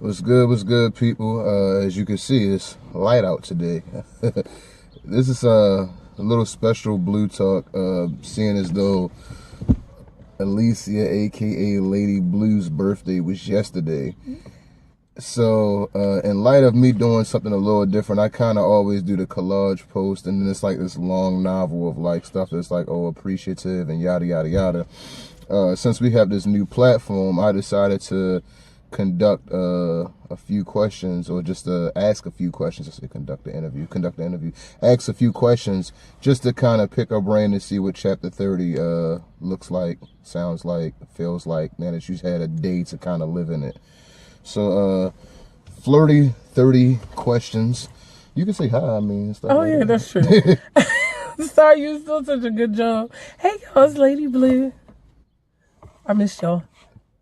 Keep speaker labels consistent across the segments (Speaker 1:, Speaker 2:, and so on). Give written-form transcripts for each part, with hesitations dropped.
Speaker 1: What's good, people? As you can see, it's light out today. This is a little special Blue Talk, seeing as though Alicia, aka Lady Blue's birthday was yesterday. So, in light of me doing something a little different, I kind of always do the collage post, and then it's like this long novel of like stuff that's like, oh, appreciative and yada, yada, yada. Since we have this new platform, I decided to conduct a few questions, or just ask a few questions. I say conduct the interview, ask a few questions just to kind of pick our brain and see what chapter 30 looks like, sounds like, feels like, now that you've had a day to kind of live in it. So flirty 30 questions. You can say hi, I mean, stuff.
Speaker 2: Oh
Speaker 1: like
Speaker 2: yeah,
Speaker 1: that.
Speaker 2: that's true. Sorry, you still such a good job. Hey y'all, it's Lady Blue. I miss y'all.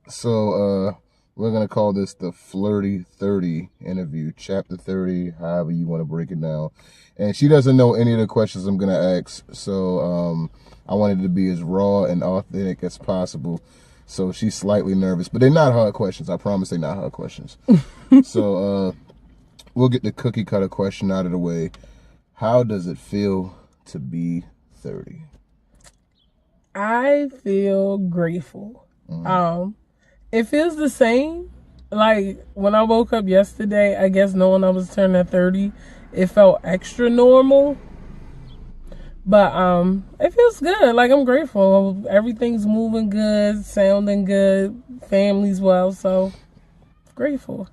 Speaker 1: So we're going to call this the Flirty 30 interview, chapter 30, however you want to break it down. And she doesn't know any of the questions I'm going to ask, so I wanted it to be as raw and authentic as possible. So she's slightly nervous, but they're not hard questions. I promise they're not hard questions. So we'll get the cookie cutter question out of the way. How does it feel to be 30?
Speaker 2: I feel grateful. It feels the same. Like when I woke up yesterday, I guess knowing I was turning 30, it felt extra normal. But it feels good. Like I'm grateful. Everything's moving good, sounding good, family's well, so grateful.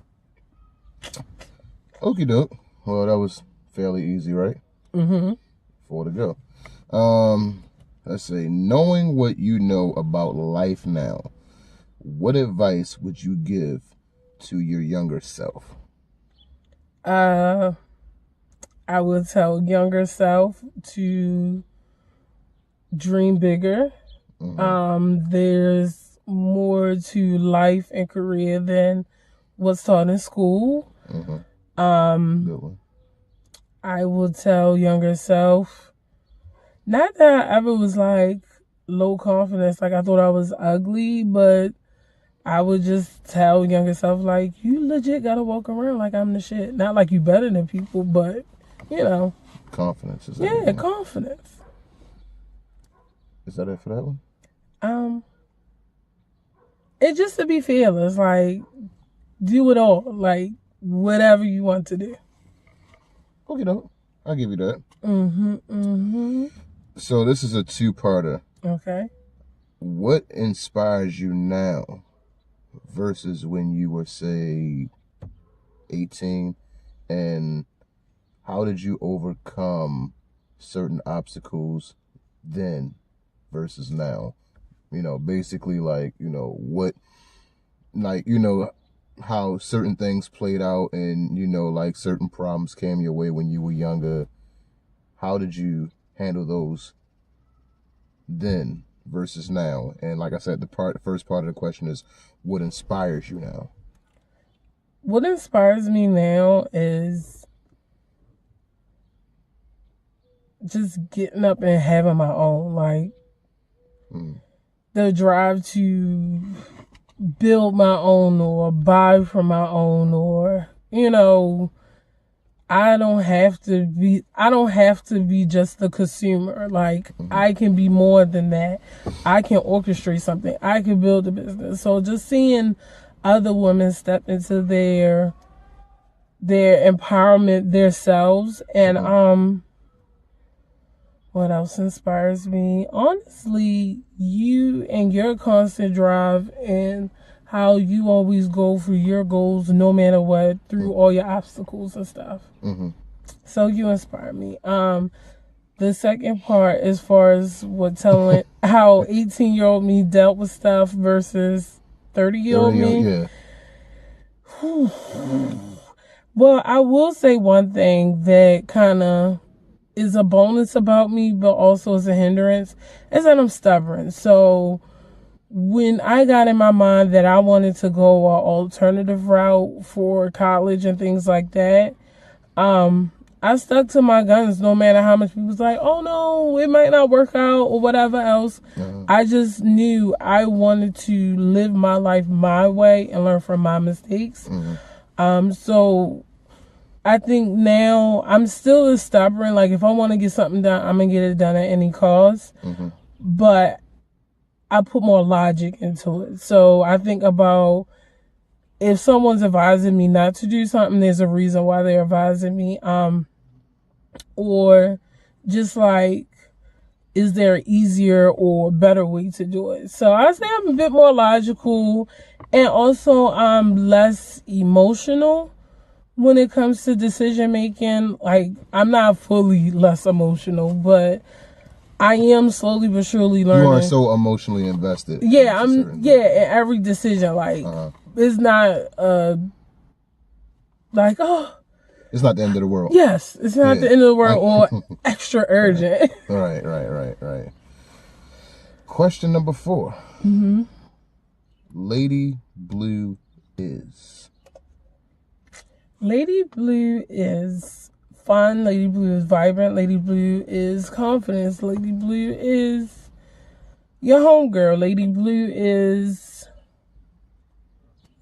Speaker 1: Okie doke. Well, that was fairly easy, right?
Speaker 2: Mm-hmm.
Speaker 1: 4 to go. Let's see. Knowing what you know about life now, what advice would you give to your younger self?
Speaker 2: I would tell younger self to dream bigger. There's more to life and career than what's taught in school.
Speaker 1: Good one.
Speaker 2: I will tell younger self, not that I ever was like low confidence, like I thought I was ugly, but I would just tell younger self, like, you legit gotta walk around like I'm the shit. Not like you better than people, but, you know.
Speaker 1: Confidence is
Speaker 2: Yeah, confidence.
Speaker 1: Is that it for that one?
Speaker 2: It's just to be fearless, like, do it all, like, whatever you want to do.
Speaker 1: Okay, no, I'll give you that. So this is a two-parter.
Speaker 2: Okay.
Speaker 1: What inspires you now versus when you were, say, 18? And how did you overcome certain obstacles then versus now? You know, basically, like, you know, what, like, you know, how certain things played out, and, you know, like certain problems came your way when you were younger. How did you handle those then versus now? And like I said, the first part of the question is, what inspires you now?
Speaker 2: What inspires me now is just getting up and having my own, like, the drive to build my own or buy from my own, or, you know, I don't have to be just the consumer. Like, I can be more than that. I can orchestrate something. I can build a business. So just seeing other women step into their empowerment, themselves, and what else inspires me? Honestly, you and your constant drive, and how you always go for your goals no matter what, through all your obstacles and stuff. So you inspire me. The second part, as far as what telling how 18-year-old me dealt with stuff versus 30-year-old me.
Speaker 1: Yeah.
Speaker 2: Well, I will say one thing that kind of is a bonus about me, but also is a hindrance, is that I'm stubborn. So when I got in my mind that I wanted to go an alternative route for college and things like that, I stuck to my guns no matter how much people was like, oh no, it might not work out or whatever else. I just knew I wanted to live my life my way and learn from my mistakes. So I think now I'm still as stubborn. Like, if I want to get something done, I'm going to get it done at any cost.
Speaker 1: Mm-hmm.
Speaker 2: But I put more logic into it. So I think about, if someone's advising me not to do something, there's a reason why they're advising me. Or just like, is there an easier or better way to do it? So I say I'm a bit more logical, and also I'm less emotional when it comes to decision making. Like, I'm not fully less emotional, but I am slowly but surely learning.
Speaker 1: You are so emotionally invested.
Speaker 2: Yeah, in every decision. Like, it's not like, oh,
Speaker 1: it's not the end of the world.
Speaker 2: Yes, it's not the end of the world or extra urgent.
Speaker 1: Right. Question number 4.
Speaker 2: Mm-hmm.
Speaker 1: Lady Blue is?
Speaker 2: Lady Blue is fun. Lady Blue is vibrant. Lady Blue is confidence. Lady Blue is your homegirl. Lady Blue is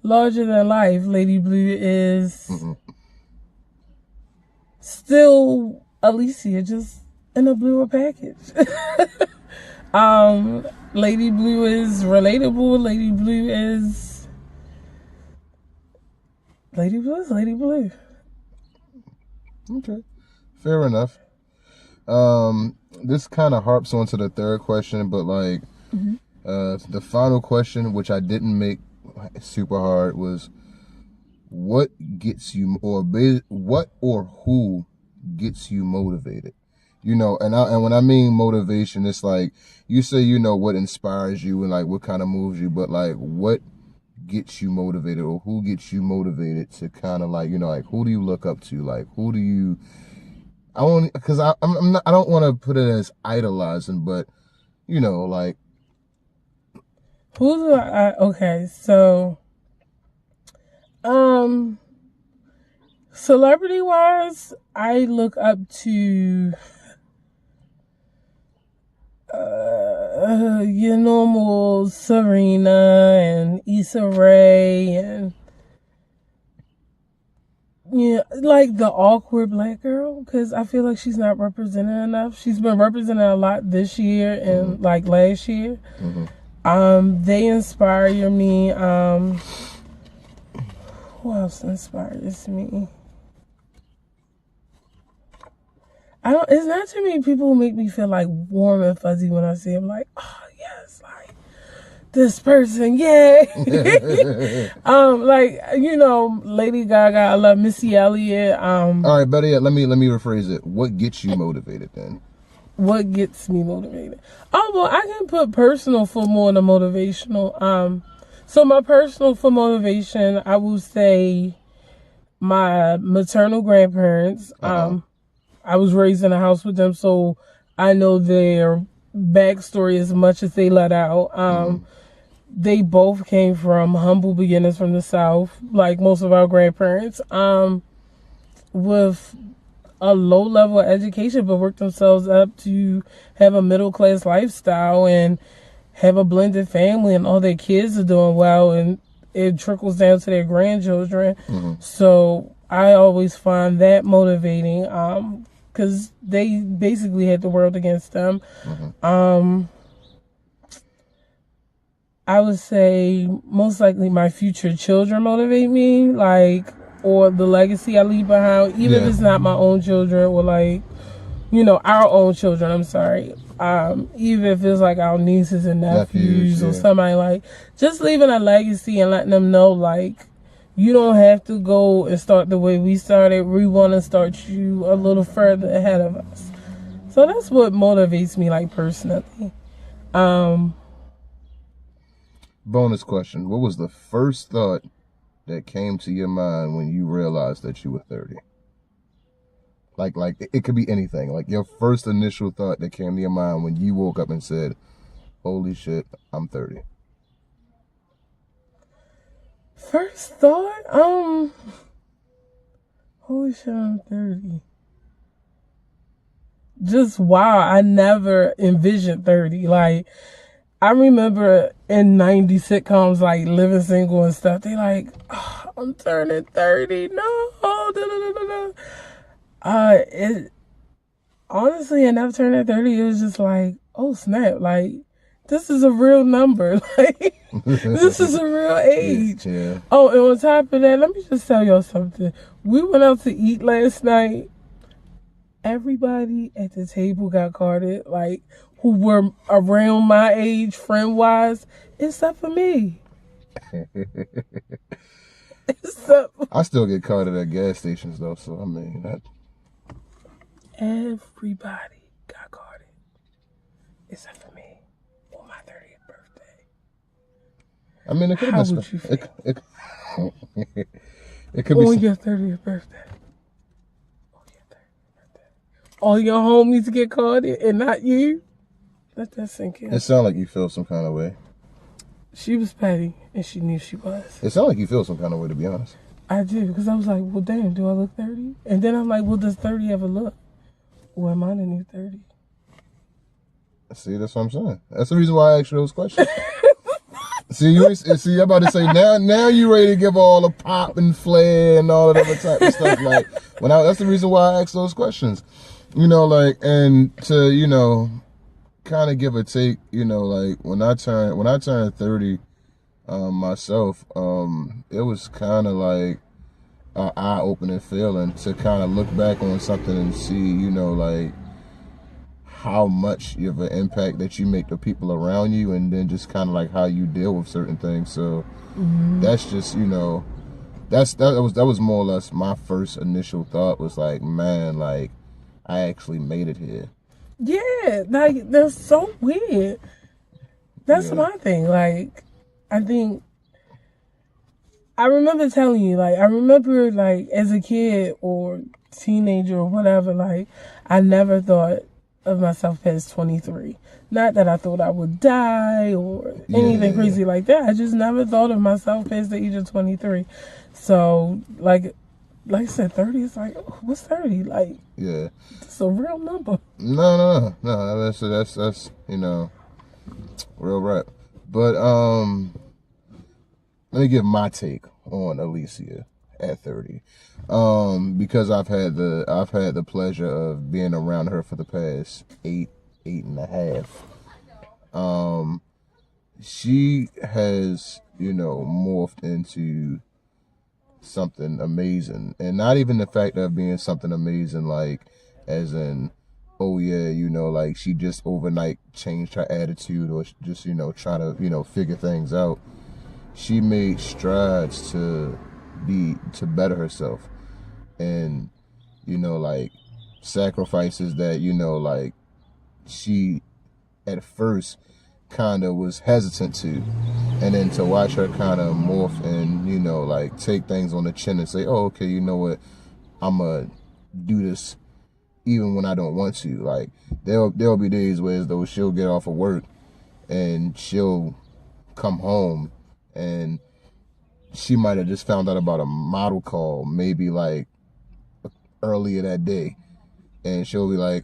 Speaker 2: larger than life. Lady Blue is still Alicia, just in a bluer package. Lady Blue is relatable. Lady Blue is Lady Blue.
Speaker 1: Okay, fair enough. This kind of harps onto the third question, but like, the final question, which I didn't make super hard, was what gets you, or what or who gets you motivated? You know, and when I mean motivation, it's like, you say, you know, what inspires you and like what kind of moves you, but like, what gets you motivated, or who gets you motivated to kind of like, you know, like, who do you look up to? Like, who do you, I don't, because I'm not, I don't want to put it as idolizing, but you know, like,
Speaker 2: who do I, okay, so, celebrity wise, I look up to your normal Serena and Issa Rae, and like the awkward black girl, because I feel like she's not represented enough. She's been represented a lot this year and like last year. They inspire me. Who else inspires me? It's not too many people who make me feel like warm and fuzzy when I see them. Like, oh yes, like this person, yay. Like, you know, Lady Gaga. I love Missy Elliott.
Speaker 1: All right, better yet, let me rephrase it. What gets you motivated then?
Speaker 2: What gets me motivated? Oh, well, I can put personal for more than motivational. So my personal for motivation, I will say my maternal grandparents. I was raised in a house with them, so I know their backstory as much as they let out. They both came from humble beginnings from the South, like most of our grandparents, with a low-level education, but worked themselves up to have a middle-class lifestyle and have a blended family, and all their kids are doing well, and it trickles down to their grandchildren. So I always find that motivating, because they basically had the world against them. I would say most likely my future children motivate me, like, or the legacy I leave behind, even if it's not my own children, or like, you know, our own children, I'm sorry. Even if it's like our nieces and nephews or somebody, like, just leaving a legacy and letting them know, like, you don't have to go and start the way we started. We want to start you a little further ahead of us. So that's what motivates me, like, personally.
Speaker 1: Bonus question. What was the first thought that came to your mind when you realized that you were 30? Like it could be anything. Like your first initial thought that came to your mind when you woke up and said, holy shit, I'm 30.
Speaker 2: First thought? Holy shit, I'm 30. Just wow, I never envisioned 30. Like, I remember in 90s sitcoms like Living Single and stuff, they like, oh, I'm turning 30. No. It honestly, and after turning 30, it was just like, oh snap, like this is a real number. Like this is a real age.
Speaker 1: Yeah.
Speaker 2: Oh, and on top of that, let me just tell y'all something. We went out to eat last night. Everybody at the table got carded, like who were around my age, friend wise, except for me.
Speaker 1: I still get carded at gas stations though, so I mean that.
Speaker 2: Everybody got carded except for me on my 30th birthday.
Speaker 1: I mean, it could have been.
Speaker 2: Would you feel?
Speaker 1: It could be
Speaker 2: on your 30th birthday. All your homies get carded and not you. Let that sink in.
Speaker 1: It sounds like you feel some kind of way.
Speaker 2: She was petty, and she knew she was.
Speaker 1: It sounds like you feel some kind of way, to be honest.
Speaker 2: I do, because I was like, well, damn, do I look 30? And then I'm like, well, does 30 ever look? Or am I the new 30?
Speaker 1: See, that's what I'm saying. That's the reason why I asked you those questions. See, I'm about to say, now you ready to give all the pop and flair and all that other type of stuff. Like, that's the reason why I asked those questions. You know, like, and to, you know, kind of give a take, you know, like when I turned 30 myself, it was kind of like an eye-opening feeling to kind of look back on something and see, you know, like how much of an impact that you make to people around you, and then just kind of like how you deal with certain things. So that's just, you know, that was more or less my first initial thought, was like, man, like I actually made it here.
Speaker 2: Yeah, like that's so weird. That's my thing. Like, I remember telling you, like, I remember, like, as a kid or teenager or whatever, like, I never thought of myself past 23. Not that I thought I would die or anything crazy like that. I just never thought of myself past the age of 23. So, like I said, 30 is like, oh, what's 30? Like,
Speaker 1: yeah,
Speaker 2: it's a real number.
Speaker 1: No. That's you know, real rap. But let me give my take on Alicia at 30, because I've had the pleasure of being around her for the past eight and a half. She has, you know, morphed into something amazing, and not even the fact of being something amazing, like as in, oh yeah, you know, like she just overnight changed her attitude or just, you know, trying to, you know, figure things out. She made strides to better herself, and, you know, like sacrifices that, you know, like she at first kind of was hesitant to, and then to watch her kind of morph and, you know, like take things on the chin and say, oh, okay, you know what, I'm gonna do this even when I don't want to. Like there'll be days where, as though, she'll get off of work and she'll come home and she might have just found out about a model call maybe like earlier that day, and she'll be like,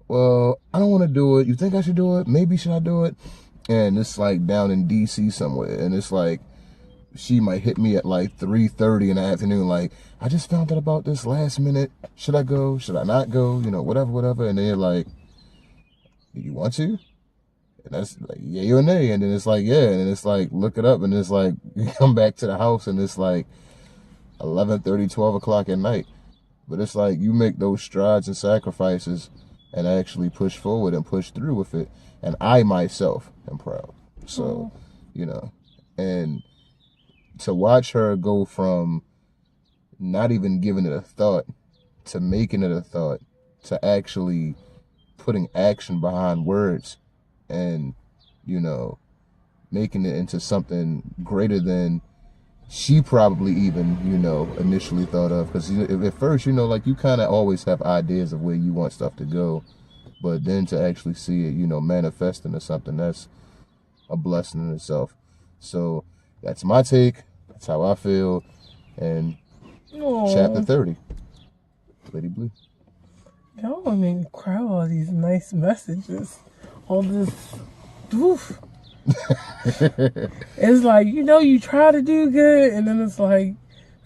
Speaker 1: well, I don't want to do it. You think I should do it? Maybe should I do it? And it's like down in DC somewhere, and it's like she might hit me at like 3:30 in the afternoon, like, I just found out about this last minute. Should I go? Should I not go? You know, whatever. And they're like, do you want to? And that's like, yay or nay. And then it's like, yeah. And then it's like, look it up. And it's like, you come back to the house and it's like 11:30, 12 o'clock at night. But it's like, you make those strides and sacrifices and actually push forward and push through with it. And I myself am proud. So, you know, and to watch her go from not even giving it a thought to making it a thought to actually putting action behind words and, you know, making it into something greater than she probably even, you know, initially thought of. Because, you know, at first, you know, like, you kind of always have ideas of where you want stuff to go, but then to actually see it, you know, manifest into something, that's a blessing in itself. So that's my take. That's how I feel. And chapter 30, Lady Blue.
Speaker 2: Y'all want me to cry with all these nice messages. All this, oof. It's like, you know, you try to do good, and then it's like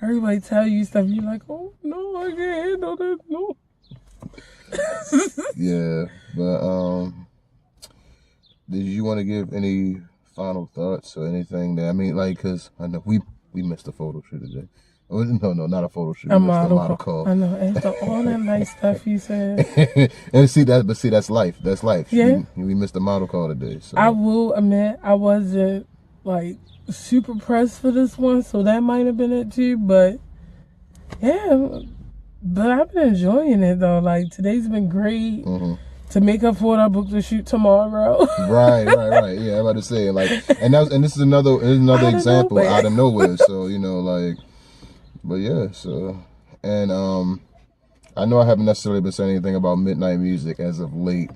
Speaker 2: everybody tell you stuff. You're like, oh no, I can't handle this. No.
Speaker 1: Yeah, but did you want to give any final thoughts or anything that, I mean, like, because I know we missed a photo shoot today. Oh, no, not a photo shoot.
Speaker 2: A
Speaker 1: We missed a
Speaker 2: model
Speaker 1: model
Speaker 2: call.
Speaker 1: call.
Speaker 2: I know. After all that nice stuff you said.
Speaker 1: And see, that's life. That's life.
Speaker 2: Yeah.
Speaker 1: We missed a model call today. So
Speaker 2: I will admit I wasn't like super pressed for this one, so that might have been it too. But yeah, but I've been enjoying it though. Like today's been great.
Speaker 1: Mm-hmm.
Speaker 2: To make up for it, I booked the shoot tomorrow.
Speaker 1: Right. Yeah, I'm about to say, like, and this is another example out of nowhere. So, you know, like, but yeah, so, and I know I haven't necessarily been saying anything about Midnight Music as of late,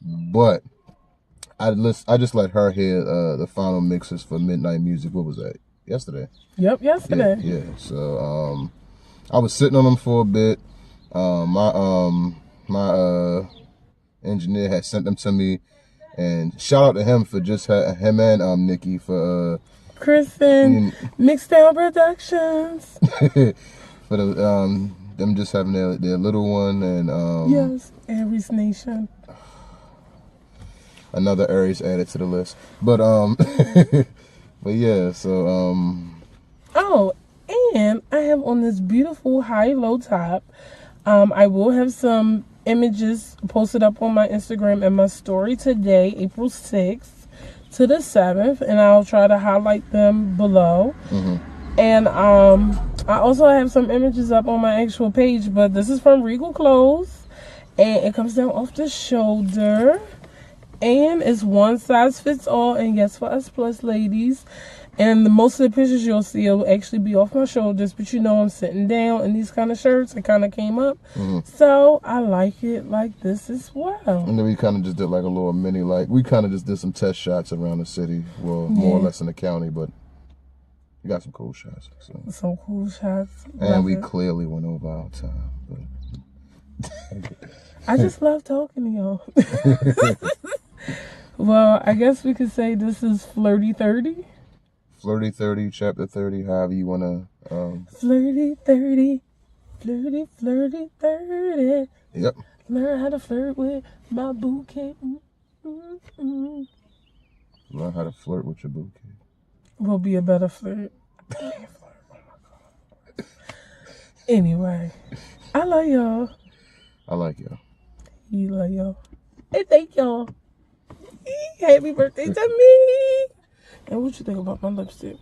Speaker 1: but I just let her hear the final mixes for Midnight Music. What was that? Yesterday.
Speaker 2: Yep, yesterday.
Speaker 1: Yeah. So I was sitting on them for a bit. My engineer had sent them to me, and shout out to him for just him and Nikki for
Speaker 2: Kristen Mixdown Productions
Speaker 1: for the them just having their little one, and
Speaker 2: yes, Aries Nation,
Speaker 1: another Aries added to the list, but but yeah, so
Speaker 2: oh, and I have on this beautiful high-low top. I will have some images posted up on my Instagram and my story today, April 6th to the 7th, and I'll try to highlight them below.
Speaker 1: Mm-hmm.
Speaker 2: And I also have some images up on my actual page, but this is from Regal Clothes, and it comes down off the shoulder, and it's one size fits all, and yes, for us plus ladies. And most of the pictures you'll see will actually be off my shoulders, but you know I'm sitting down in these kind of shirts. It kind of came up. Mm-hmm. So I like it like this as well.
Speaker 1: And then we kind of just did like a little mini, like, we kind of just did some test shots around the city. Well, more or less in the county, but we got some cool shots. So.
Speaker 2: Some cool shots.
Speaker 1: And we clearly went over our time. But
Speaker 2: I just love talking to y'all. Well, I guess we could say this is Flirty 30.
Speaker 1: Flirty 30, chapter 30, however you want to.
Speaker 2: Flirty 30, flirty, flirty 30.
Speaker 1: Yep.
Speaker 2: Learn how to flirt with my bouquet. Mm-hmm.
Speaker 1: Learn how to flirt with your bouquet.
Speaker 2: Will be a better flirt. I can't flirt. Oh my God. Anyway, I love y'all.
Speaker 1: I like y'all.
Speaker 2: You love y'all. And thank y'all. Happy birthday to me. And what you think about my lipstick?